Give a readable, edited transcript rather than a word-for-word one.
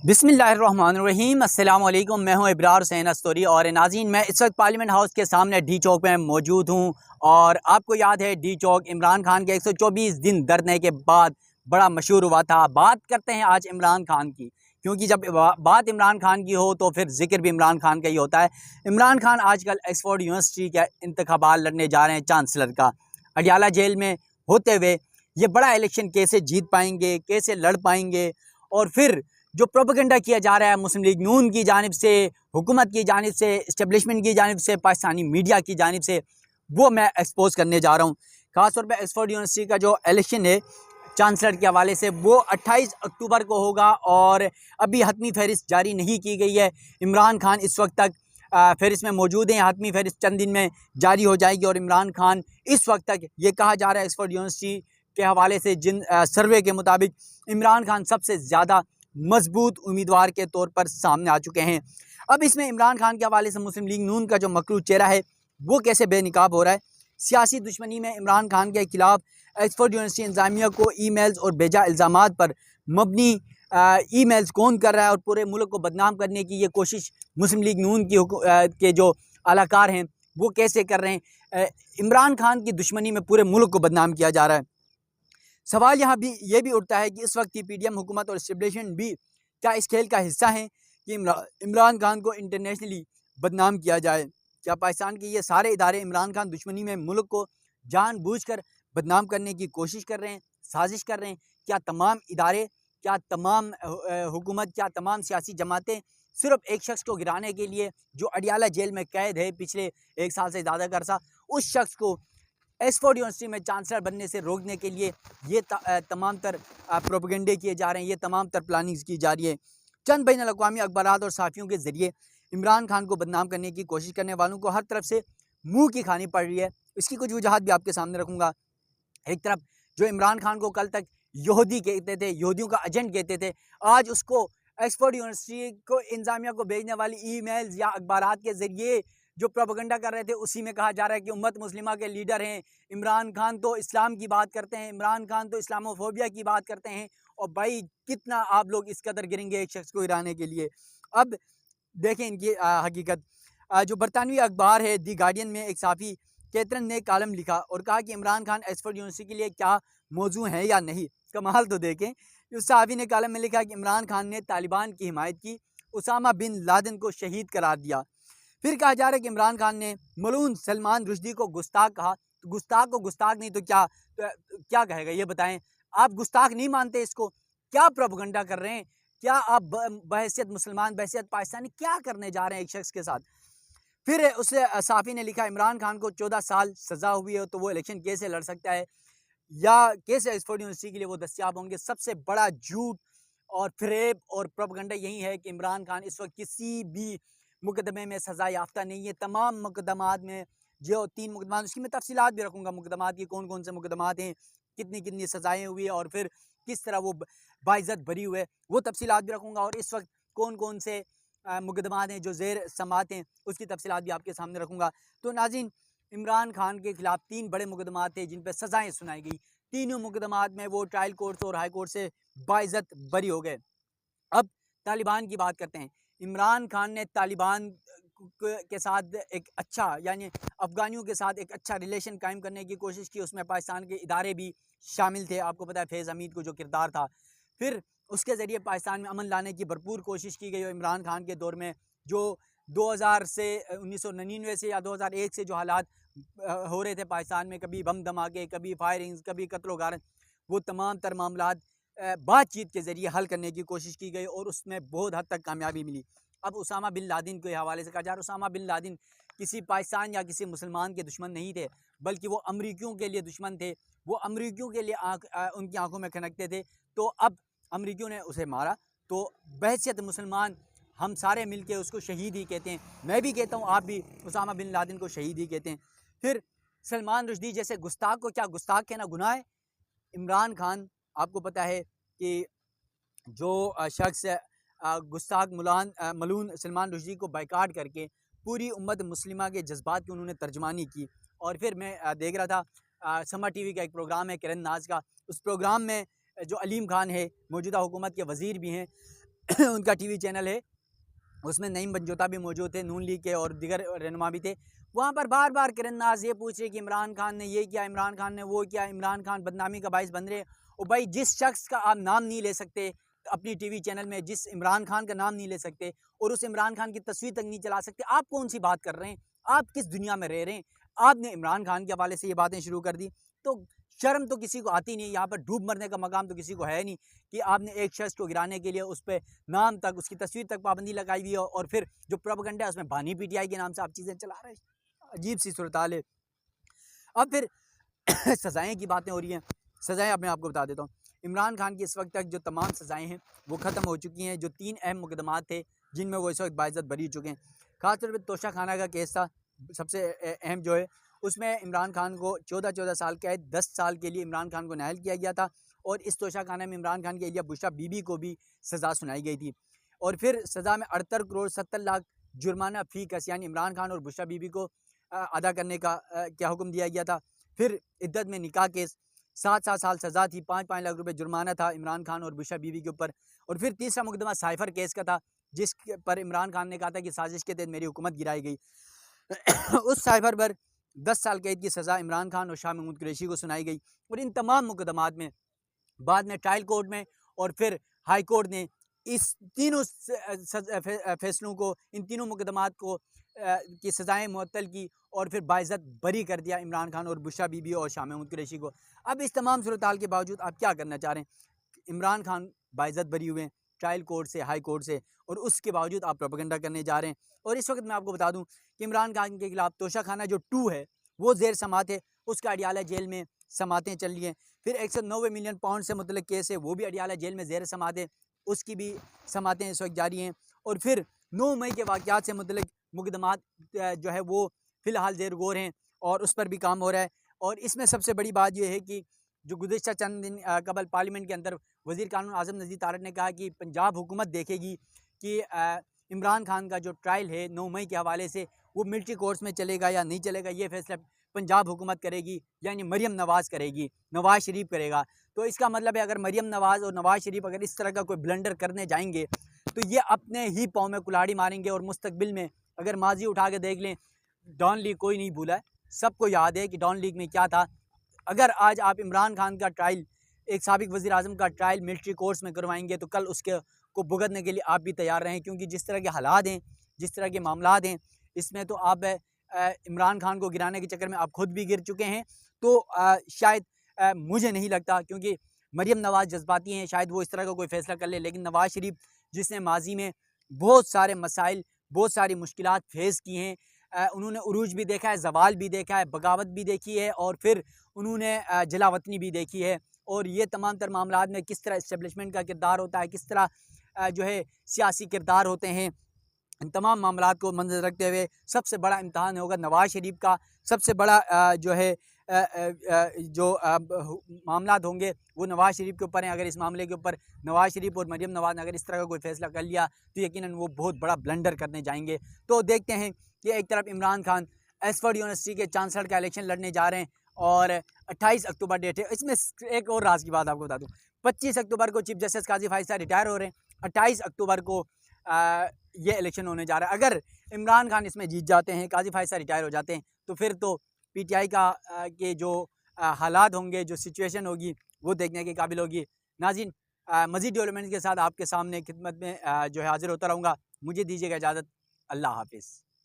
बिस्मिल्लाहिर्रहमानिर्रहीम अस्सलाम वालेकुम। मैं हूं इब्रार हुसैन अस्तोरी और नाज़रीन मैं इस वक्त पार्लियामेंट हाउस के सामने डी चौक में मौजूद हूं। और आपको याद है डी चौक इमरान खान के 124 दिन धरने के बाद बड़ा मशहूर हुआ था। बात करते हैं आज इमरान खान की, क्योंकि जब बात इमरान खान की हो तो फिर जिक्र भी इमरान खान का ही होता है। इमरान खान आजकल ऑक्सफोर्ड यूनिवर्सिटी का इंतखाबात लड़ने जा रहे हैं, चांसलर का। अडियाला जेल में होते हुए ये बड़ा इलेक्शन कैसे जीत पाएंगे, कैसे लड़ पाएंगे, और फिर जो प्रोपेगेंडा किया जा रहा है मुस्लिम लीग नून की जानिब से, हुकूमत की जानिब से, इस्टेब्लिशमेंट की जानिब से, पाकिस्तानी मीडिया की जानिब से, वो मैं एक्सपोज करने जा रहा हूँ। ख़ासतौर पर ऑक्सफोर्ड यूनिवर्सिटी का जो इलेक्शन है चांसलर के हवाले से, वो 28 अक्टूबर को होगा और अभी हतमी फहरिस्त जारी नहीं की गई है। इमरान खान इस वक्त तक फहरिस्त में मौजूद हैं। हतमी फहरिस्त चंद दिन में जारी हो जाएगी और इमरान खान इस वक्त तक, ये कहा जा रहा है ऑक्सफोर्ड यूनिवर्सिटी के हवाले से, जिन सर्वे के मुताबिक इमरान खान सबसे ज़्यादा मजबूत उम्मीदवार के तौर पर सामने आ चुके हैं। अब इसमें इमरान खान के हवाले से मुस्लिम लीग नून का जो मकरू चेहरा है वो कैसे बेनकाब हो रहा है। सियासी दुश्मनी में इमरान खान के खिलाफ ऑक्सफोर्ड यूनिवर्सिटी इंतजामिया को ईमेल्स और बेजा इल्ज़ामात पर मबनी ईमेल्स कौन कर रहा है और पूरे मुल्क को बदनाम करने की ये कोशिश मुस्लिम लीग नून की के जो अलाकार हैं वो कैसे कर रहे हैं। इमरान खान की दुश्मनी में पूरे मुल्क को बदनाम किया जा रहा है। सवाल यहाँ भी ये भी उठता है कि इस वक्त की पीडीएम हुकूमत और इस्टेब्लिशमेंट भी क्या इस खेल का हिस्सा है कि इमरान खान को इंटरनेशनली बदनाम किया जाए। क्या पाकिस्तान के ये सारे इदारे इमरान खान दुश्मनी में मुल्क को जानबूझकर बदनाम करने की कोशिश कर रहे हैं, साजिश कर रहे हैं? क्या तमाम इदारे, क्या तमाम हुकूमत, क्या तमाम सियासी जमातें सिर्फ एक शख्स को गिराने के लिए, जो अडियाला जेल में कैद है पिछले 1 साल से ज़्यादा का अरसा, उस शख्स को ऑक्सफोर्ड यूनिवर्सिटी में चांसलर बनने से रोकने के लिए ये तमाम तर प्रोपेगेंडे किए जा रहे हैं, ये तमाम तर प्लानिंग्स की जा रही है। चंद बैन अल-अक़वामी अखबारात और साफ़ियों के ज़रिए इमरान खान को बदनाम करने की कोशिश करने वालों को हर तरफ से मुँह की खानी पड़ रही है। इसकी कुछ वजूहात भी आपके सामने रखूँगा। एक तरफ जो इमरान खान को कल तक यहूदी कहते थे, यहूदियों का एजेंट कहते थे, आज उसको ऑक्सफोर्ड यूनिवर्सिटी को इंतजामिया को भेजने वाली ईमेल्स या अखबारात के ज़रिए जो प्रोपेगेंडा कर रहे थे उसी में कहा जा रहा है कि उम्मत मुस्लिमा के लीडर हैं। इमरान खान तो इस्लाम की बात करते हैं, इमरान खान तो इस्लामोफोबिया की बात करते हैं। और भाई कितना आप लोग इस कदर गिरेंगे एक शख्स को गिराने के लिए। अब देखें इनकी हकीकत। जो बरतानवी अखबार है दी गार्डियन में एक साफ़ी कैथरन ने कालम लिखा और कहा कि इमरान खान ऑक्सफोर्ड यूनिवर्सिटी के लिए क्या मौजू है या नहीं। कमाल तो देखें, उस साफ़ी ने कालम में लिखा कि इमरान खान ने तालिबान की हिमायत की, उसामा बिन लादेन को शहीद करार दिया। फिर कहा जा रहा है कि इमरान खान ने मलून सलमान रुश्दी को गुस्ताख कहा। तो गुस्ताख को गुस्ताख नहीं तो क्या कहेगा, ये बताएं। आप गुस्ताख नहीं मानते इसको? क्या प्रोपेगेंडा कर रहे हैं? क्या आप बहैसियत मुसलमान, बहैसियत पाकिस्तानी क्या करने जा रहे हैं एक शख्स के साथ? फिर उस साफ़ी ने लिखा, इमरान खान को 14 साल सज़ा हुई है तो वो इलेक्शन कैसे लड़ सकता है, या कैसे ऑक्सफोर्ड यूनिवर्सिटी के लिए वो दस्तियाब होंगे। सबसे बड़ा झूठ और फ़रेब और प्रोपेगेंडा यही है कि इमरान खान इस वक्त किसी भी मुकदमे में सज़ा याफ्ता नहीं है। तमाम मुकदमात में, जो 3 मुकदमात, उसकी मैं तफसीलात भी रखूँगा, मुकदमात की कौन कौन से मुकदमात हैं, कितनी कितनी सज़ाएँ हुई है और फिर किस तरह वो बाइज़्ज़त भरी हुई है, वो तफसीलात भी रखूँगा। और इस वक्त कौन कौन से मुकदमात हैं जो ज़ेर समाअत हैं, उसकी तफसीलात भी आपके सामने रखूँगा। तो नाज़रीन, इमरान खान के खिलाफ 3 बड़े मुकदमात थे जिन पर सज़ाएँ सुनाई गई। तीनों मुकदमात में वो ट्रायल कोर्ट और हाई कोर्ट से बाइज़्ज़त बरी हो गए। अब तालिबान की बात करते हैं। इमरान खान ने तालिबान के साथ एक अच्छा, यानी अफ़गानियों के साथ एक अच्छा रिलेशन कायम करने की कोशिश की। उसमें पाकिस्तान के इदारे भी शामिल थे। आपको पता है फैज़ हमीद को जो किरदार था। फिर उसके ज़रिए पाकिस्तान में अमन लाने की भरपूर कोशिश की गई। और इमरान खान के दौर में जो 2000 से 1999 से या 2001 से जो हालात हो रहे थे पाकिस्तान में, कभी बम धमाके, कभी फायरिंग्स, कभी कत्ल गारत, वो तमाम तर मामलात बातचीत के ज़रिए हल करने की कोशिश की गई और उसमें बहुत हद तक कामयाबी मिली। अब उसामा बिन लादेन के हवाले से कहा जा रहा है, उसामा बिन लादेन किसी पाकिस्तान या किसी मुसलमान के दुश्मन नहीं थे, बल्कि वो अमरीकियों के लिए दुश्मन थे। वो अमरीकियों के लिए उनकी आंखों में खनकते थे। तो अब अमरीकियों ने उसे मारा, तो बहैसियत मुसलमान हम सारे मिल के उसको शहीद ही कहते हैं। मैं भी कहता हूँ, आप भी उसामा बिन लादेन को शहीद ही कहते हैं। फिर सलमान रुश्दी जैसे गुस्ताख को क्या गुस्ताख कहना गुनाह है? इमरान खान, आपको पता है कि जो शख्स गुस्ताख मलून सलमान रुश्दी को बाइकाट करके पूरी उम्मत मुस्लिमा के जज्बात की उन्होंने तर्जमानी की। और फिर मैं देख रहा था समा टीवी का एक प्रोग्राम है किरण नाज का, उस प्रोग्राम में जो अलीम खान है, मौजूदा हुकूमत के वज़ीर भी हैं, उनका टीवी चैनल है, उसमें नईम बंजोता भी मौजूद थे, नून लीग के और दीगर रहनुमा भी थे। वहाँ पर बार बार किरण नाज ये पूछ रहे कि इमरान खान ने ये किया, इमरान खान ने वो किया, इमरान खान बदनामी का बाइस बन रहे। और भाई जिस शख्स का आप नाम नहीं ले सकते अपनी टीवी चैनल में, जिस इमरान खान का नाम नहीं ले सकते और उस इमरान खान की तस्वीर तक नहीं चला सकते, आप कौन सी बात कर रहे हैं? आप किस दुनिया में रह रहे हैं? आपने इमरान खान के हवाले से ये बातें शुरू कर दी, तो शर्म तो किसी को आती नहीं। यहाँ पर डूब मरने का मकाम तो किसी को है नहीं कि आपने एक शख्स को गिराने के लिए उस पर नाम तक, उसकी तस्वीर तक पाबंदी लगाई हुई है और फिर जो प्रोपेगेंडा है उसमें बानी पीटीआई के नाम से आप चीज़ें चला रहे हैं। अजीब सी सूरत हाल है। अब फिर सज़ाएँ की बातें हो रही हैं। सज़ाएँ अब मैं आपको बता देता हूँ। इमरान खान की इस वक्त तक जो तमाम सज़ाएँ हैं वो ख़त्म हो चुकी हैं। जो 3 अहम मुकदमात थे जिनमें वो इस वक्त बाइज़्ज़त बरी चुके हैं। ख़ासतौर पर तोशा खाना का केस था सबसे अहम जो है, उसमें इमरान खान को 14 साल कैद, 10 साल के लिए इमरान खान को नाअहल किया गया था और इस तोशा खाना में इमरान खान की अहलिया बुशरा बीबी को भी सज़ा सुनाई गई थी और फिर सज़ा में 68 करोड़ 70 लाख जुर्माना फ़ी कस, यानी इमरान खान और बुशरा बीबी को अदा करने का क्या हुक्म दिया गया था। फिर इद्दत में निकाह केस 7-7 साल सज़ा थी, 5-5 लाख रुपए जुर्माना था इमरान खान और बुशरा बीबी के ऊपर। और फिर तीसरा मुकदमा साइफ़र केस का था जिस पर इमरान खान ने कहा था कि साजिश के तहत मेरी हुकूमत गिराई गई। उस साइफ़र पर 10 साल कैद की सज़ा इमरान खान और शाह महमूद कुरैशी को सुनाई गई। और इन तमाम मुकदमात में बाद में ट्रायल कोर्ट में और फिर हाई कोर्ट ने इस तीनों फैसलों को, इन तीनों मुकदमात को की सज़ाएँ मुअत्तल की और फिर बाइज़्ज़त बरी कर दिया इमरान खान और बुशरा बीबी और शाह महमूद कुरैशी को। अब इस तमाम सूरत हाल के बावजूद आप क्या करना चाह रहे हैं? इमरान खान बाइज़्ज़त बरी हुए हैं ट्रायल कोर्ट से, हाई कोर्ट से, और उसके बावजूद आप प्रोपेगेंडा करने जा रहे हैं। और इस वक्त मैं आपको बता दूं कि इमरान खान के खिलाफ तोशा खाना जो 2 है वो ज़ेर समात है, उसका अडियाला जेल में समातें चल रही हैं। फिर 190 मिलियन पाउंड से मुतल्लिक केस है, वो भी अडियाला जेल में ज़ेर समात है, उसकी भी समातें इस वक्त जारी हैं। और फिर 9 मई के वाक़यात से मुतल्लिक मुकदमात जो है वो फ़िलहाल ज़ेर गौर हैं और उस पर भी काम हो रहा है। और इसमें सबसे बड़ी बात यह है कि जो गुज़िश्ता चंद दिन कबल पार्लियामेंट के अंदर वज़ीर कानून आज़म नज़ीर तारड़ ने कहा कि पंजाब हुकूमत देखेगी कि इमरान खान का जो ट्रायल है 9 मई के हवाले से वो मिलिट्री कोर्ट्स में चलेगा या नहीं चलेगा, ये फैसला पंजाब हुकूमत करेगी, यानी मरियम नवाज़ करेगी, नवाज़ शरीफ करेगा। तो इसका मतलब है अगर मरियम नवाज़ और नवाज़ शरीफ अगर इस तरह का कोई ब्लंडर करने जाएंगे तो ये अपने ही पाँव में कुल्हाड़ी मारेंगे। और मुस्तकबिल में अगर माजी उठा के देख लें, डॉन लीग कोई नहीं भूला है, सबको याद है कि डॉन लीग में क्या था। अगर आज आप इमरान खान का ट्रायल, एक साबिक वज़ीर आज़म का ट्रायल मिलिट्री कोर्ट्स में करवाएंगे तो कल उसके को भुगतने के लिए आप भी तैयार रहें, क्योंकि जिस तरह के हालात हैं, जिस तरह के मामलात हैं, इसमें तो आप इमरान खान को गिराने के चक्कर में आप खुद भी गिर चुके हैं। तो शायद मुझे नहीं लगता, क्योंकि मरियम नवाज़ जज्बाती हैं, शायद वो इस तरह का कोई फ़ैसला कर ले, लेकिन नवाज़ शरीफ जिसने माजी में बहुत सारे मसाइल, बहुत सारी मुश्किलात फेस की हैं, उन्होंने उरूज भी देखा है, ज़वाल भी देखा है, बगावत भी देखी है और फिर उन्होंने जलावतनी भी देखी है। और ये तमाम तर मामलात में किस तरह इस्टेब्लिशमेंट का किरदार होता है, किस तरह जो है सियासी किरदार होते हैं, इन तमाम मामलात को मंजर रखते हुए सबसे बड़ा इम्तहान होगा नवाज़ शरीफ का। सबसे बड़ा जो है जो मामलात होंगे वो नवाज़ शरीफ के ऊपर हैं। अगर इस मामले के ऊपर नवाज़ शरीफ और मरियम नवाज़ ने अगर इस तरह का कोई फ़ैसला कर लिया तो यकीनन वो बहुत बड़ा ब्लंडर करने जाएंगे। तो देखते हैं कि एक तरफ इमरान खान ऑक्सफोर्ड यूनिवर्सिटी के चांसलर का इलेक्शन लड़ने जा रहे हैं और 28 अक्टूबर डेट है। इसमें एक और राज की बात आपको बता दूँ, 25 अक्टूबर को चीफ जस्टिस काजी फाइज साहब रिटायर हो रहे हैं, 28 अक्टूबर को ये इलेक्शन होने जा रहा है। अगर इमरान खान इसमें जीत जाते हैं, काजी फाइज साहब रिटायर हो जाते हैं, तो फिर तो पीटीआई का के जो हालात होंगे, जो सिचुएशन होगी वो देखने के काबिल होगी। नाज़रीन, मज़ीद डेवलपमेंट के साथ आपके सामने खिदमत में जो है हाजिर होता रहूँगा। मुझे दीजिएगा इजाज़त। अल्लाह हाफिज़।